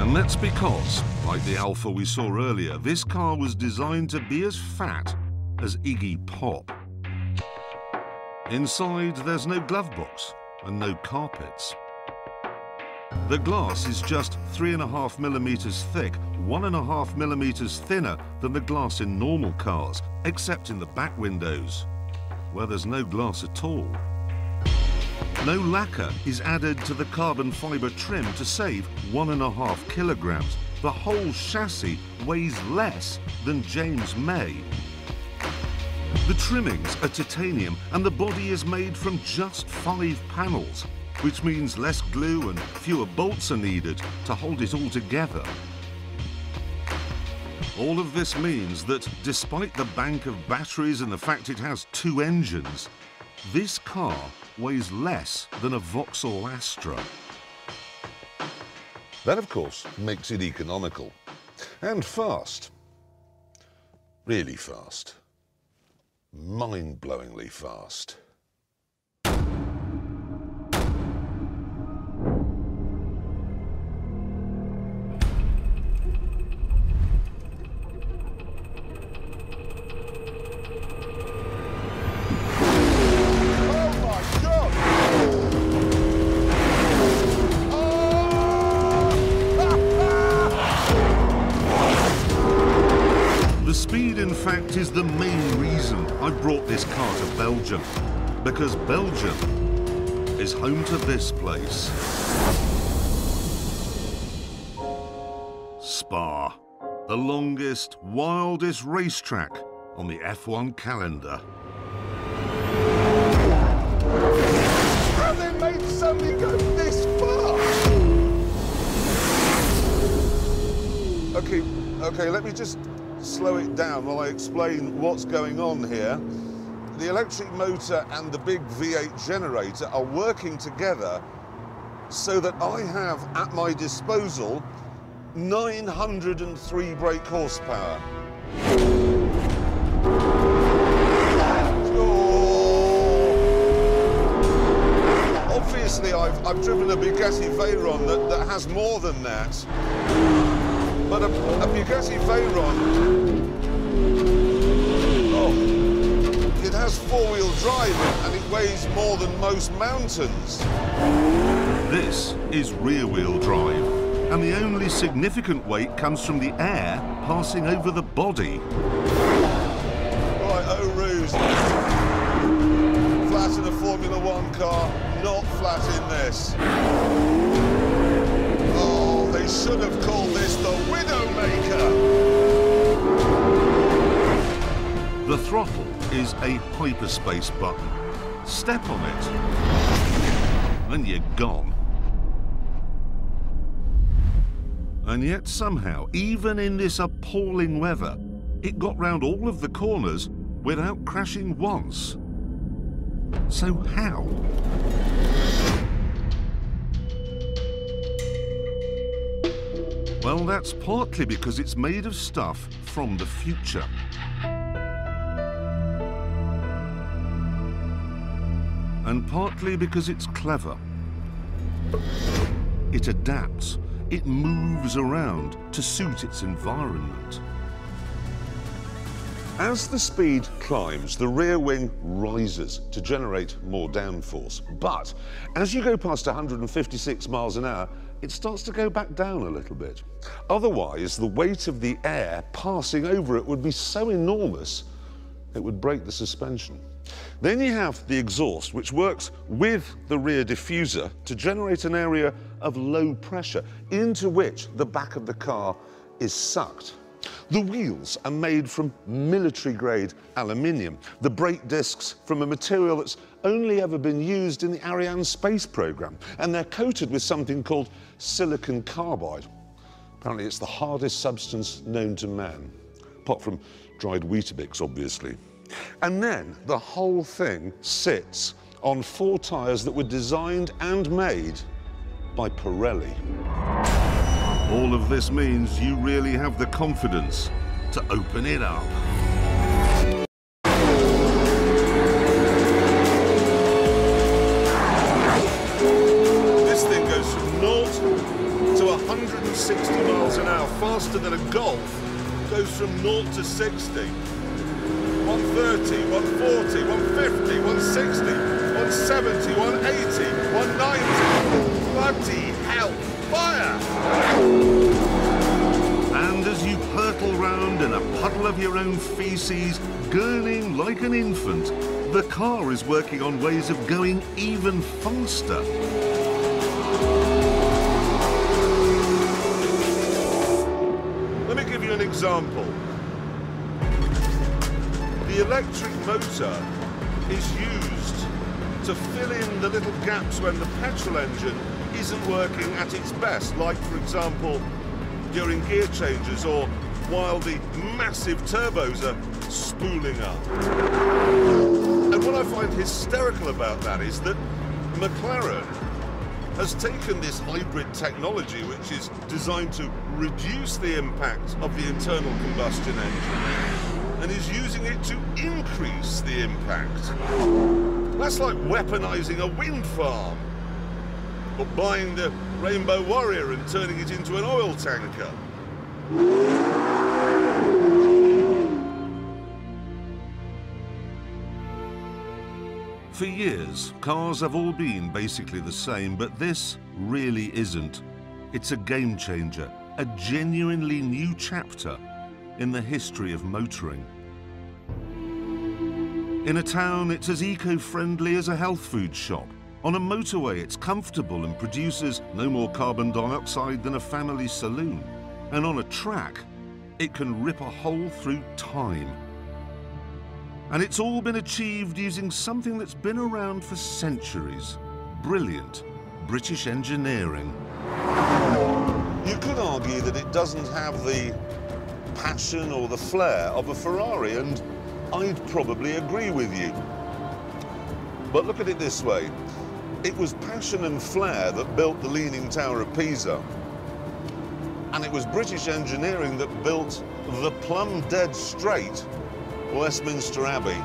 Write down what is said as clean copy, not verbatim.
And that's because, like the Alfa we saw earlier, this car was designed to be as fat as Iggy Pop. Inside, there's no glove box and no carpets. The glass is just 3.5 millimeters thick, 1.5 millimeters thinner than the glass in normal cars, except in the back windows, where there's no glass at all. No lacquer is added to the carbon fibre trim to save 1.5 kilograms. The whole chassis weighs less than James May. The trimmings are titanium and the body is made from just 5 panels, which means less glue and fewer bolts are needed to hold it all together. All of this means that despite the bank of batteries and the fact it has 2 engines, this car weighs less than a Vauxhall Astra. That, of course, makes it economical. And fast. Really fast. Mind-blowingly fast. In fact, is the main reason I brought this car to Belgium, because Belgium is home to this place. Spa, the longest, wildest racetrack on the F1 calendar. Have they made something go this far? Okay, let me just slow it down while I explain what's going on here. The electric motor and the big V8 generator are working together so that I have at my disposal 903 brake horsepower. Oh. Obviously, I've driven a Bugatti Veyron that has more than that. But a Bugatti Veyron, oh, it has 4-wheel drive and it weighs more than most mountains. This is rear-wheel drive, and the only significant weight comes from the air passing over the body. Right, oh ruse. Flat in a Formula 1 car, not flat in this. They should have called this the Widowmaker. The throttle is a hyperspace button. Step on it, and you're gone. And yet somehow, even in this appalling weather, it got round all of the corners without crashing once. So how? Well, that's partly because it's made of stuff from the future. And partly because it's clever. It adapts, it moves around to suit its environment. As the speed climbs, the rear wing rises to generate more downforce. But as you go past 156 miles an hour, it starts to go back down a little bit. Otherwise, the weight of the air passing over it would be so enormous, it would break the suspension. Then you have the exhaust, which works with the rear diffuser to generate an area of low pressure into which the back of the car is sucked. The wheels are made from military-grade aluminium, the brake discs from a material that's only ever been used in the Ariane space program, and they're coated with something called silicon carbide. Apparently it's the hardest substance known to man, apart from dried Weetabix, obviously. And then the whole thing sits on 4 tyres that were designed and made by Pirelli. All of this means you really have the confidence to open it up. This thing goes from 0 to 160 160 miles an hour, faster than a Golf, goes from 0 to 60. 130, 140, 150, 160, 170, 180, 190. Bloody hell, fire! And as you hurtle round in a puddle of your own feces, gurning like an infant, the car is working on ways of going even faster. Let me give you an example. The electric motor is used to fill in the little gaps when the petrol engine isn't working at its best, like, for example, during gear changes or while the massive turbos are spooling up. And what I find hysterical about that is that Mclaren has taken this hybrid technology, which is designed to reduce the impact of the internal combustion engine, and is using it to increase the impact. That's like weaponizing a wind farm, or buying the Rainbow Warrior and turning it into an oil tanker. For years, cars have all been basically the same, but this really isn't. It's a game changer, a genuinely new chapter in the history of motoring. In a town, it's as eco-friendly as a health food shop. On a motorway, it's comfortable and produces no more carbon dioxide than a family saloon. And on a track, it can rip a hole through time. And it's all been achieved using something that's been around for centuries. Brilliant British engineering. You could argue that it doesn't have the passion or the flair of a Ferrari, and I'd probably agree with you. But look at it this way. It was passion and flair that built the Leaning Tower of Pisa. And it was British engineering that built the plumb dead straight Westminster Abbey.